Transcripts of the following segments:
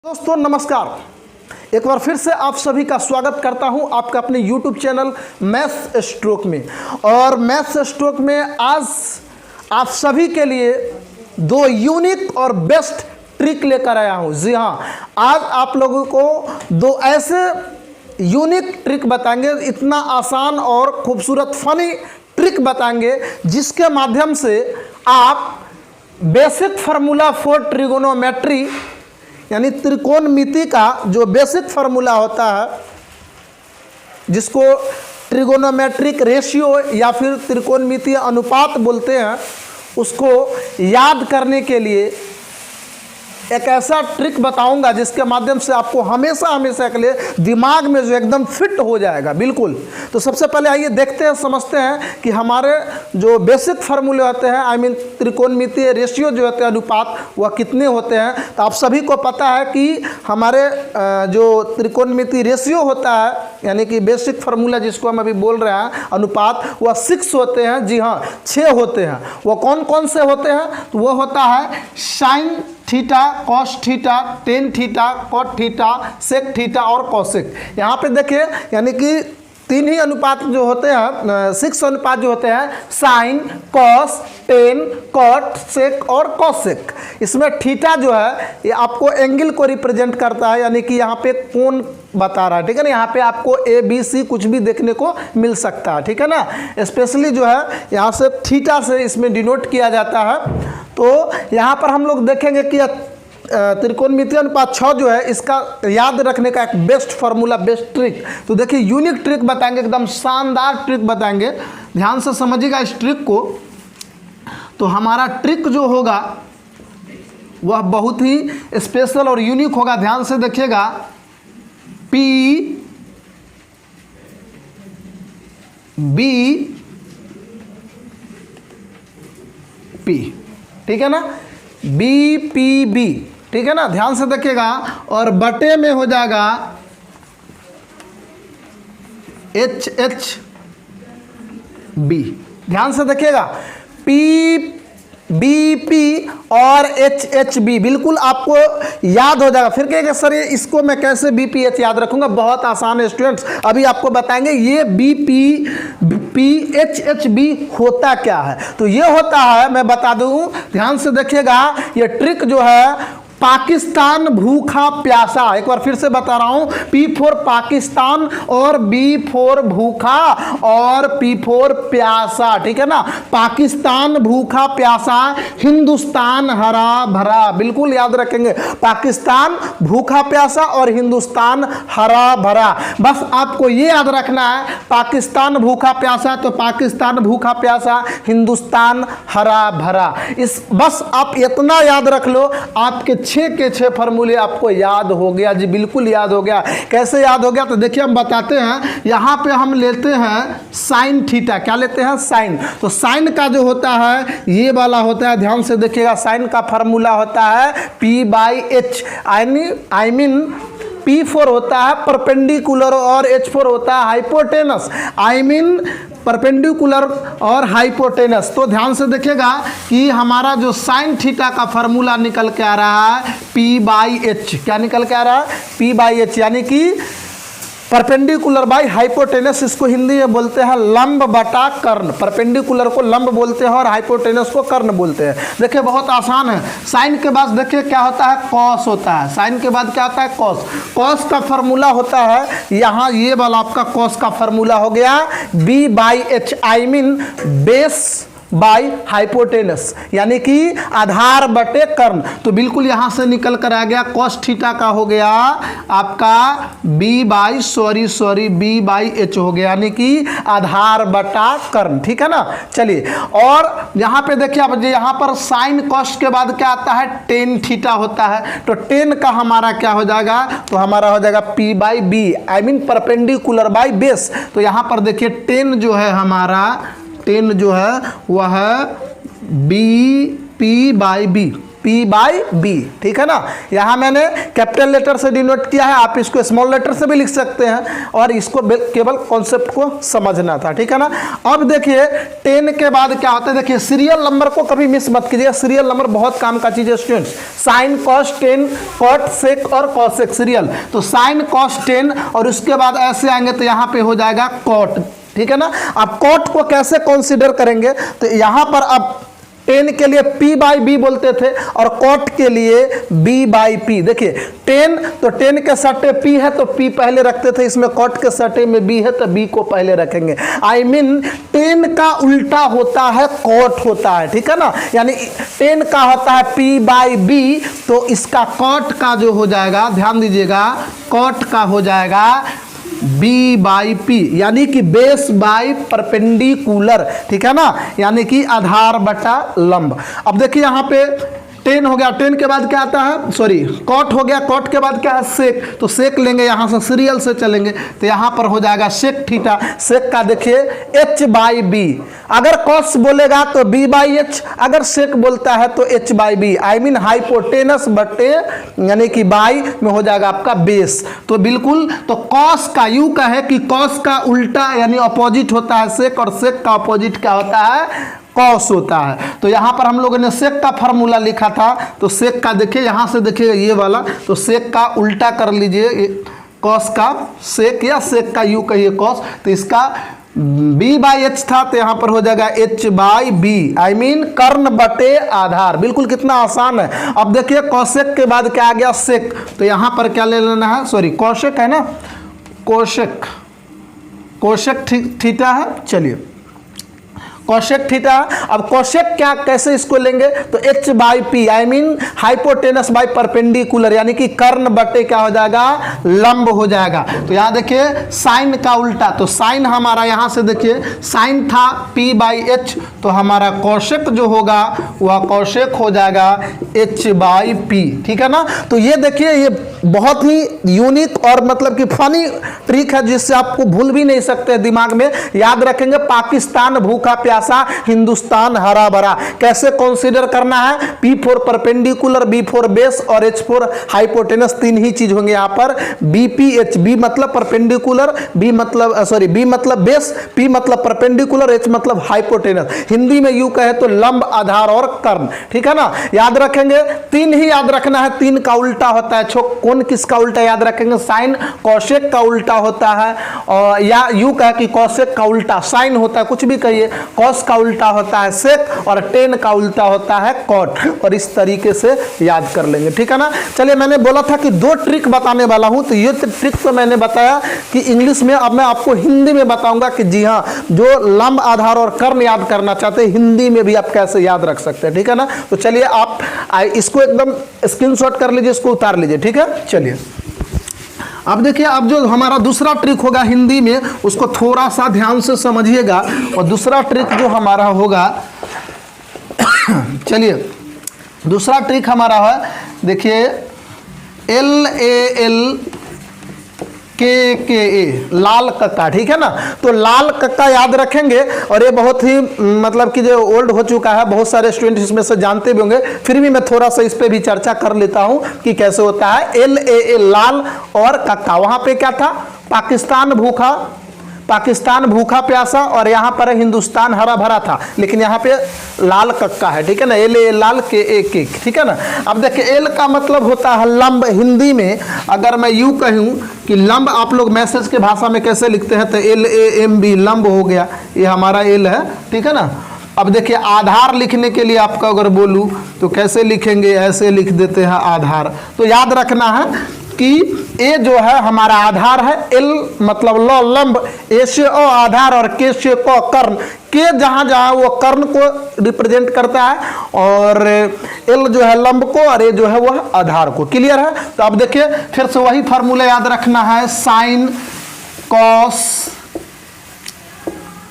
दोस्तों नमस्कार। एक बार फिर से आप सभी का स्वागत करता हूं आपका अपने YouTube चैनल मैथ्स स्ट्रोक में। और मैथ्स स्ट्रोक में आज आप सभी के लिए दो यूनिक और बेस्ट ट्रिक लेकर आया हूं। जी हाँ, आज आप लोगों को दो ऐसे यूनिक ट्रिक बताएंगे, इतना आसान और खूबसूरत फनी ट्रिक बताएंगे जिसके माध्यम से आप बेसिक फार्मूला फॉर ट्रिगोनोमेट्री यानी त्रिकोणमिति का जो बेसिक फार्मूला होता है, जिसको ट्रिगोनोमेट्रिक रेशियो या फिर त्रिकोणमितीय अनुपात बोलते हैं, उसको याद करने के लिए एक ऐसा ट्रिक बताऊंगा जिसके माध्यम से आपको हमेशा हमेशा के लिए दिमाग में जो एकदम फिट हो जाएगा। बिल्कुल। तो सबसे पहले आइए देखते हैं, समझते हैं कि हमारे जो बेसिक फार्मूले होते हैं, त्रिकोणमितीय रेशियो जो होते हैं, अनुपात, वह कितने होते हैं। तो आप सभी को पता है कि हमारे जो त्रिकोणमितीय रेशियो होता है यानी कि बेसिक फार्मूला जिसको हम अभी बोल रहे हैं अनुपात, वह 6 होते हैं। जी हाँ, 6 होते हैं। वो कौन कौन से होते हैं? तो वो होता है sine theta, cos theta, tan theta, cot theta, sec theta और कॉसेक। यहाँ पे देखिए यानी कि 3 ही अनुपात जो होते हैं, 6 अनुपात जो होते हैं, sign, cos, tan, cot, sec और कॉसेक। इसमें थीटा जो है ये आपको एंगल को रिप्रेजेंट करता है, यानी कि यहाँ पे कोण बता रहा है। ठीक है ना, यहाँ पे आपको ए बी सी कुछ भी देखने को मिल सकता है। ठीक है ना, स्पेशली जो है यहाँ से थीटा से इसमें डिनोट किया जाता है। तो यहाँ पर हम लोग देखेंगे कि त्रिकोणमितीय अनुपात 6 जो है, इसका याद रखने का एक बेस्ट फार्मूला, बेस्ट ट्रिक। तो देखिए यूनिक ट्रिक बताएंगे, एकदम शानदार ट्रिक बताएंगे। ध्यान से समझिएगा इस ट्रिक को। तो हमारा ट्रिक जो होगा वह बहुत ही स्पेशल और यूनिक होगा। ध्यान से देखिएगा, पी बी पी, ठीक है ना, बी पी बी, ठीक है ना। ध्यान से देखिएगा, और बटे में हो जाएगा एच एच बी। ध्यान से देखिएगा, पी बी पी और एच एच बी, बिल्कुल आपको याद हो जाएगा। फिर कहेंगे सर ये इसको मैं कैसे बी पी एच याद रखूंगा? बहुत आसान है स्टूडेंट्स, अभी आपको बताएंगे ये B P H H B होता क्या है। तो ये होता है, मैं बता दूं, ध्यान से देखिएगा, ये ट्रिक जो है पाकिस्तान भूखा प्यासा। एक बार फिर से बता रहा हूं, पी फॉर पाकिस्तान और बी फॉर भूखा और पी फॉर प्यासा। ठीक है ना, पाकिस्तान भूखा प्यासा, हिंदुस्तान हरा भरा। बिल्कुल याद रखेंगे, पाकिस्तान भूखा प्यासा और हिंदुस्तान हरा भरा। बस आपको ये याद रखना है, पाकिस्तान भूखा प्यासा तो पाकिस्तान भूखा प्यासा, हिंदुस्तान हरा भरा। इस बस आप इतना याद रख लो, आपके 6 के 6 फार्मूले आपको याद हो गया। जी बिल्कुल याद हो गया। कैसे याद हो गया? तो देखिए हम बताते हैं। यहाँ पे हम लेते हैं साइन थीटा। क्या लेते हैं? साइन। तो साइन का जो होता है ये वाला होता है, ध्यान से देखिएगा, साइन का फार्मूला होता है P by H. I mean P4 होता है परपेंडिकुलर और H4 होता है हाइपोटेनस। आई मीन परपेंडिकुलर और हाइपोटेनस। तो ध्यान से देखिएगा कि हमारा जो साइन थीटा का फार्मूला निकल के आ रहा है P बाई एच। क्या निकल के आ रहा है? P बाई एच, यानी कि परपेंडिकुलर बाई हाइपोटेनस। इसको हिंदी में बोलते हैं लंब बटा कर्ण। परपेंडिकुलर को लंब बोलते हैं और हाइपोटेनस को कर्ण बोलते हैं। देखिए बहुत आसान है। साइन के बाद देखिए क्या होता है? कॉस होता है। साइन के बाद क्या होता है? कॉस। कॉस का फार्मूला होता है यहाँ ये वाला आपका कॉस का फार्मूला हो गया B by H. I mean base by hypotenuse, यानी कि आधार बटे कर्ण। तो बिल्कुल यहां से निकल कर आ गया कॉस थीटा का हो गया आपका बी बाई एच हो गया, यानी कि आधार बटा कर्ण। ठीक है ना। चलिए, और यहां पे देखिए आप, यहां पर साइन कॉस के बाद क्या आता है? टेन थीटा होता है। तो टेन का हमारा क्या हो जाएगा? तो हमारा हो जाएगा P by B, I mean perpendicular by base. तो यहां पर देखिए टेन जो है हमारा, टेन जो है वह B P by B, P/B, ठीक है ना। यहाँ मैंने कैपिटल लेटर से डिनोट किया है, आप इसको स्मॉल लेटर से भी लिख सकते हैं, और इसको केवल कॉन्सेप्ट को समझना था, ठीक है ना। अब देखिए 10 के बाद क्या होता है, देखिए सीरियल नंबर को कभी मिस मत कीजिए, सीरियल नंबर बहुत काम का चीज है students. Sine, cos, tan, cot, sec और कॉसेक सीरियल, तो साइन कॉस 10 और उसके बाद ऐसे आएंगे तो यहाँ पे हो जाएगा कॉट, ठीक है ना। अब कॉट को कैसे कंसीडर करेंगे, तो यहाँ पर अब 10 के लिए P/B बोलते थे और कॉट के लिए B/P। देखिए 10 तो 10 के सट्टे P है तो P पहले रखते थे, इसमें कॉट के सट्टे में B है तो B को पहले रखेंगे। I mean 10 का उल्टा होता है कॉट होता है, ठीक है ना। यानी 10 का होता है P/B, तो इसका कॉट का जो हो जाएगा, ध्यान दीजिएगा, कॉट का हो जाएगा B/P, यानी कि बेस बाय परपेंडिकुलर, ठीक है ना, यानी कि आधार बटा लंब। अब देखिए यहाँ पे 10 हो गया, 10 के बाद क्या आता है, सॉरी कॉट हो गया, कॉट के बाद क्या है सेक, तो सेक लेंगे, यहाँ से सीरियल से चलेंगे तो यहाँ पर हो जाएगा सेक थीटा। सेक का देखिए H/B, अगर कॉस बोलेगा तो B/H, अगर सेक बोलता है तो H/B। आई मीन हाइपोटेनस बटे यानी कि बाई में हो जाएगा आपका बेस। तो बिल्कुल, तो कॉस का यू का है कि कॉस का उल्टा यानी अपोजिट होता है सेक, और सेक का अपोजिट क्या होता है, कॉस होता है। तो यहाँ पर हम लोगों ने सेक का फार्मूला लिखा था, तो सेक का देखिए यहाँ से देखिए ये वाला, तो सेक का उल्टा कर लीजिए, कॉस का सेक या सेक का यू कहिए कॉस, तो इसका B/H था तो यहाँ पर हो जाएगा H/B, आई मीन कर्ण बटे आधार। बिल्कुल कितना आसान है। अब देखिए कॉसेक के बाद क्या आ गया सेक, तो यहाँ पर क्या ले लेना है, सॉरी कॉसेक है ना, कोशेक, कोशेक थीटा है, चलिए कोशेक थीटा। अब कोशेक क्या कैसे इसको लेंगे, तो H/P, I mean hypotenuse by perpendicular, यानी कि कर्ण बटे क्या हो जाएगा, लंब हो जाएगा। तो यहाँ देखिए साइन का उल्टा, तो साइन हमारा यहाँ से देखिए साइन था P/H, तो हमारा कोशेक जो होगा वह कोशेक हो जाएगा H/P, ठीक है ना। तो ये देखिए ये बहुत ही यूनिक और मतलब कि फनी ट्रिक है, जिससे आपको भूल भी नहीं सकते, दिमाग में याद रखेंगे। पाकिस्तान भूखा प्यासा, हिंदुस्तान हरा भरा, कैसे कंसीडर करना है, P for perpendicular, B for base और H फॉर हाइपोटेनस, तीन ही चीज होंगे यहाँ पर। BPH, B मतलब परपेंडिकुलर, B मतलब बेस, P मतलब परपेंडिकुलर, H मतलब हाइपोटेनस। हिंदी में यू कहे तो लंब, आधार और कर्ण, ठीक है ना। याद रखेंगे, तीन ही याद रखना है, तीन का उल्टा होता है, कौन किसका उल्टा याद रखेंगे, साइन कोशेक का उल्टा होता है, और या यू कहे कि कोशेक का उल्टा साइन होता है, कुछ भी कहिए, कॉस का उल्टा होता है सेक, और टेन का उल्टा होता है कॉट, और इस तरीके से याद कर लेंगे, ठीक है ना। चलिए मैंने बोला था कि दो ट्रिक बताने वाला हूं, तो ये ट्रिक तो मैंने बताया कि इंग्लिश में, अब मैं आपको हिंदी में बताऊंगा कि जी हाँ, जो लंब, आधार और कर्ण याद करना चाहते हैं हिंदी में भी आप कैसे याद रख सकते हैं, ठीक है ना। तो चलिए आप इसको एकदम स्क्रीनशॉट कर लीजिए, इसको उतार लीजिए, ठीक है। चलिए अब देखिए, अब जो हमारा दूसरा ट्रिक होगा हिंदी में, उसको थोड़ा सा ध्यान से समझिएगा। और दूसरा ट्रिक जो हमारा होगा चलिए दूसरा ट्रिक हमारा है, देखिए LALKKA, लाल कक्का, ठीक है ना। तो लाल कक्का याद रखेंगे, और ये बहुत ही मतलब कि जो ओल्ड हो चुका है, बहुत सारे स्टूडेंट इसमें से जानते भी होंगे, फिर भी मैं थोड़ा सा इस पे भी चर्चा कर लेता हूं कि कैसे होता है। LAA, लाल और कक्का, वहां पे क्या था, पाकिस्तान भूखा प्यासा, और यहाँ पर हिंदुस्तान हरा भरा था, लेकिन यहाँ पे लाल कक्का है, ठीक है ना। LA लाल, KA, ठीक है ना। अब देखिए एल का मतलब होता है लंब। हिंदी में अगर मैं यूं कहूँ कि लंब, आप लोग मैसेज के भाषा में कैसे लिखते हैं, तो LAMB लंब हो गया, ये हमारा एल है, ठीक है ना। अब देखिए आधार लिखने के लिए आपका अगर बोलूँ तो कैसे लिखेंगे, ऐसे लिख देते हैं आधार। तो याद रखना है कि ए जो है हमारा आधार है, एल मतलब लंब, ए से ओ आधार, और के से क कर्ण। के जहां जहां वो कर्ण को रिप्रेजेंट करता है, और एल जो है लंब को, और ए जो है वह आधार को। क्लियर है। तो अब देखिए फिर से वही फार्मूला याद रखना है, साइन कॉस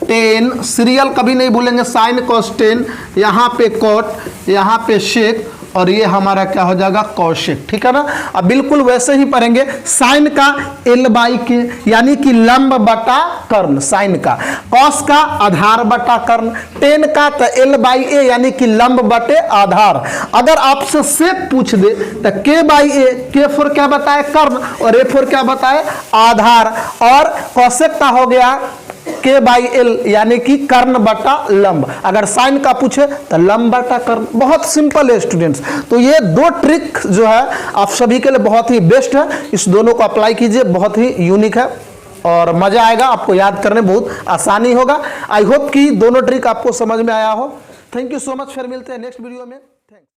टेन, सीरियल कभी नहीं भूलेंगे, साइन कॉस टेन, यहाँ पे कॉट, यहाँ पे शेक, और ये हमारा क्या हो जाएगा कौशिक, ठीक है ना। अब बिल्कुल वैसे ही पढ़ेंगे साइन का एल बाई के यानी कि लंब बटा कर्ण साइन का, कॉस का आधार बटा कर्ण, टेन का तो एल बाई ए यानी कि लंब बटे आधार। अगर आपसे सेक पूछ दे तो के बाई ए, के फोर क्या बताए कर्ण और ए फोर क्या बताए आधार, और कौशिक का हो गया के बाई एल यानी कि कर्ण बटा लंब। अगर साइन का पूछे तो लंब बटा कर्ण। बहुत सिंपल है स्टूडेंट्स। तो ये दो ट्रिक जो है आप सभी के लिए बहुत ही बेस्ट है, इस दोनों को अप्लाई कीजिए, बहुत ही यूनिक है और मजा आएगा, आपको याद करने बहुत आसानी होगा। आई होप कि दोनों ट्रिक आपको समझ में आया हो। थैंक यू सो मच, फिर मिलते हैं नेक्स्ट वीडियो में।